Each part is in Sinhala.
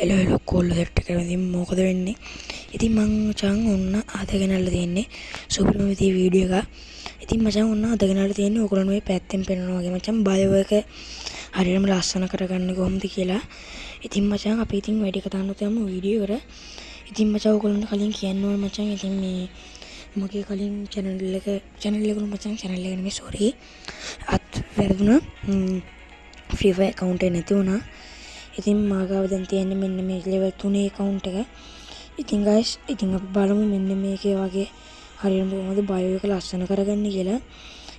එළවලු කොල්ල සෙට් එක කරලා ඉතින් මොකද වෙන්නේ? ඉතින් මං මචං ඔන්න අදගෙනල්ලා තියෙන්නේ සුපිරිම විදිහේ වීඩියෝ එකක්. ඉතින් මචං ඔන්න අදගෙනල්ලා තියෙන්නේ ඕගොල්ලෝ මේ පැත්තෙන් පෙන්නනවා වගේ මචං බයෝ එක හරියටම ලස්සන කරගන්නේ කොහොමද කියලා. ඉතින් මචං අපි ඉතින් වැඩි කතා නොකරමු වීඩියෝ එකට. ඉතින් මචං ඕගොල්ලන්ට කලින් කියන්න ඕන මචං ඉතින් මේ මගේ කලින් channel එක මචං channel එක නෙමෙයි sorry අත් වැරදුනා free fire account එක නැති වුණා. ඉතින් මාගාව දැන් තියෙන්නේ මෙන්න මේ level 3 account එක. ඉතින් guys ඉතින් අපි බලමු මෙන්න මේකේ වගේ හරියටම කොහොමද bio එක ලස්සන කරගන්නේ කියලා.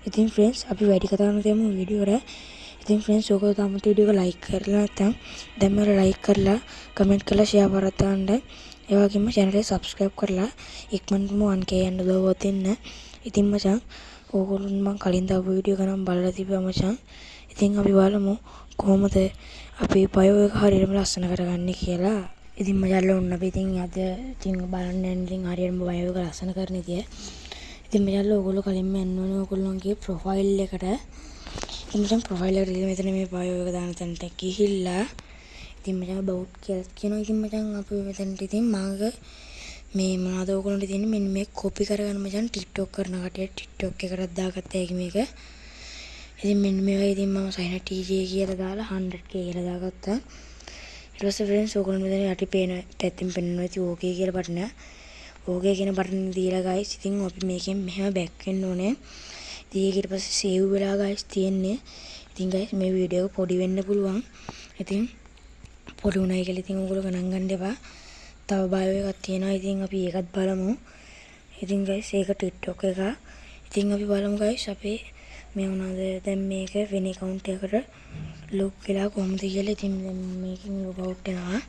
ඉතින් friends අපි වැඩි කතා නොකරමු වීඩියෝ එකට. ඉතින් friends ඔයගොල්ලෝ තාම වීඩියෝ එක like කරලා නැත්නම් දැන් මම like කරලා comment කරලා share කරලා දාන්න. ඒ වගේම channel එක subscribe කරලා ඉක්මනටම 1k යන්න උදව්වක් දෙන්න. ඉතින් මචං ඕගොල්ලෝ මම කලින් දාපු වීඩියෝ එක නම් බලලා තිබ්බා මචං. ඉතින් අපි බලමු කොහොමද අපි bio එක හරියටම ලස්සන කරගන්නේ කියලා. ඉතින් මචංලා ඔන්න අපි ඉතින් අද ඉතින් බලන්න යන ඉතින් හරියටම bio එක ලස්සන කරන විදිය. ඉතින් මචංලා ඕගොල්ලෝ කලින්ම යන්න ඕනේ ඕගොල්ලෝගේ profile එකට. ඉතින් මචං profile එකට ඉතින් මෙතන මේ bio එක දාන තැනට ගිහිල්ලා ඉතින් මචං about කියලා කියනවා. ඉතින් මචං අපි මෙතනට ඉතින් මාගේ මේ මොනවද ඕගොල්ලන්ට තියෙන්නේ මෙන්න මේ copy කරගන්න මචං TikTok කරන කටිය TikTok එකකට දාගත්තා ඒක මේක. ඉතින් මෙන්න මේ වගේ ඉතින් මම සයින TJ කියලා දාලා 100k කියලා දාගත්තා. ඊට පස්සේ friends ඕගොල්ලෝ මෙතන යටි පේන පැත්තෙන් පෙන්නනවා ඉතින් okay කියලා බටන. okay කියන බටන දීලා guys ඉතින් අපි මේකෙන් මෙහෙම back වෙන්න ඕනේ. ඉතින් ඒක ඊට පස්සේ save වෙලා guys තියෙන්නේ. ඉතින් guys මේ වීඩියෝ එක පොඩි වෙන්න පුළුවන්. ඉතින් පොඩි උනායි කියලා ඉතින් ඕගොල්ලෝ ගණන් ගන්න එපා. තව bio එකක් තියෙනවා. ඉතින් අපි ඒකත් බලමු. ඉතින් guys ඒක TikTok එක. ඉතින් අපි බලමු guys අපේ මේ මොනවාද දැන් මේක වෙන account එකකට log වෙලා කොහොමද කියලා. ඉතින් දැන් මේකෙන් log out වෙනවා.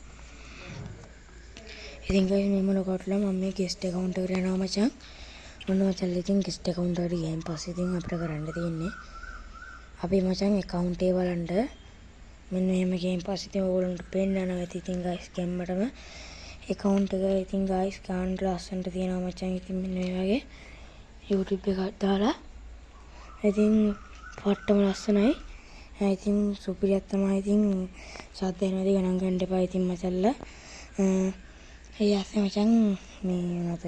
ඉතින් guys මම log out වෙලා මම මේ guest account එකට යනවා මචං. මොන මචං ඉතින් guest account එකට ගියන් පස්සේ ඉතින් අපිට කරන්න තියෙන්නේ අපි මචං account එක බලන්න මෙන්න මෙහෙම ගියන් පස්සේ ඉතින් ඕගොල්ලන්ට පෙන්නනවා ඇති ඉතින් guys ගැම්මටම account එක ඉතින් guys ගන්න ලස්සනට තියෙනවා මචං. ඉතින් මෙන්න මේ වගේ YouTube එකක් දාලා ඉතින් පට්ටම ලස්සනයි. ඉතින් සුපිරියක් තමයි. ඉතින් සද්ද එනවාද ගණන් ගන්න එපා. ඉතින් මචල්ලා ඒ ඇස්සේ මචං මේ මොනවද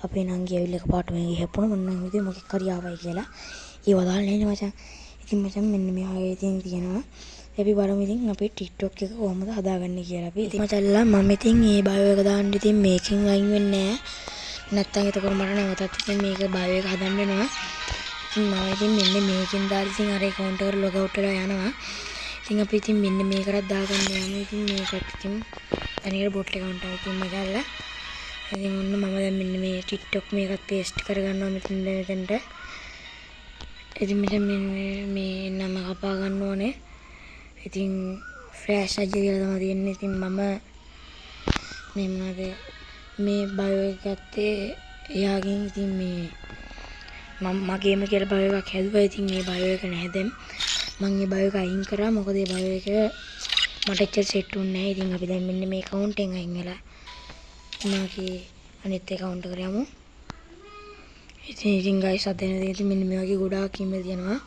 අපේ නංගි ඇවිල්ලා එකපාරට මේ ගිහපුණා මම නම් හිතුවේ මොකක් හරි ආවයි කියලා. ඒව දාලා නේ මචං. ඉතින් මචං මෙන්න මේ වගේ ඉතින් තියෙනවා. අපි බලමු ඉතින් අපේ TikTok එක කොහොමද හදාගන්නේ කියලා. අපි ඉතින් මචල්ලා මම ඉතින් මේ bio එක දාන්න ඉතින් මේකෙන් අයින් වෙන්නේ නැහැ. නැත්තම් එතකොට මට නැවතත් ඉතින් මේක bio එක හදන්න වෙනවා. ඉතින් මම ඉතින් මෙන්න මේකෙන් දාලා ඉතින් අර account එකට log out වෙලා යනවා. ඉතින් අපි ඉතින් මෙන්න මේකටත් දාගන්න යනවා. ඉතින් මේකත් ඉතින් අනිවාර්ය bot account එක ඉතින් මගල්ලා. ඉතින් ඔන්න මම දැන් මෙන්න මේ TikTok මේකත් paste කරගන්නවා මෙතනට. ඉතින් මෙතන මේ නම කපා ගන්න ඕනේ. ඉතින් flash අජ කියලා තමයි තියෙන්නේ. ඉතින් මම මේ මොනවද මේ bio එක ගත්තේ එයාගෙන් ඉතින් මේ මම මගේම කියලා bio එකක් හැදුවා. ඉතින් මේ bio එක නැහැ දැන්. මම මේ bio එක අයින් කරා. මොකද මේ bio එක මට එච්චර සෙට් වුණේ නැහැ. ඉතින් අපි දැන් මෙන්න මේ account එකෙන් අයින් වෙලා මාගේ අනිත් account එකට යමු. ඉතින් guys අද ඉතින් මෙන්න මේ වගේ ගොඩාක් email තියෙනවා.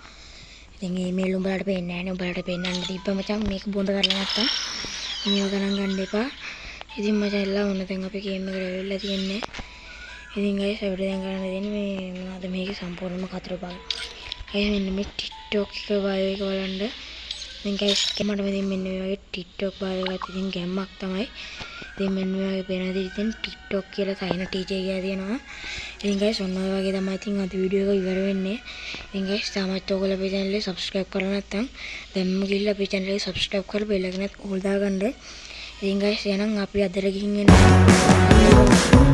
ඉතින් email උඹලට පේන්නේ නැහැ නේ. උඹලට පේන්නන්න දීප්පා මචං මේක බොඳ කරලා නැත්තම් මේව ගණන් ගන්න එපා. ඉතින් මචං එල්ලා ඕන දැන් අපි game එකට ඇවිල්ලා තියෙන්නේ. ඉතින් guys අපිට දැන් කරන්න දෙන්නේ මේ මොනවද මේකේ සම්පූර්ණම කතර බලන්න. guys මෙන්න මේ TikTok එක bio එක බලන්න. දැන් guys මට මෙතන මෙන්න මේ වගේ TikTok bio එකක් ඉතින් ගැම්මක් තමයි. ඉතින් මෙන්න මේ වගේ පේන දේ ඉතින් TikTok කියලා සයින TJ කියලා තියෙනවා. ඉතින් guys ඔන්න ඔය වගේ තමයි ඉතින් අද වීඩියෝ එක ඉවර වෙන්නේ. ඉතින් guys තාමත් ඔයගොල්ලෝ අපේ channel එක subscribe කරලා නැත්නම් දැන්ම ගිහිල්ලා අපේ channel එක subscribe කරලා bell එක නැත් ඕල් දාගන්න. ඉතින් guys එහෙනම් අපි අදට ගිහින් එන්න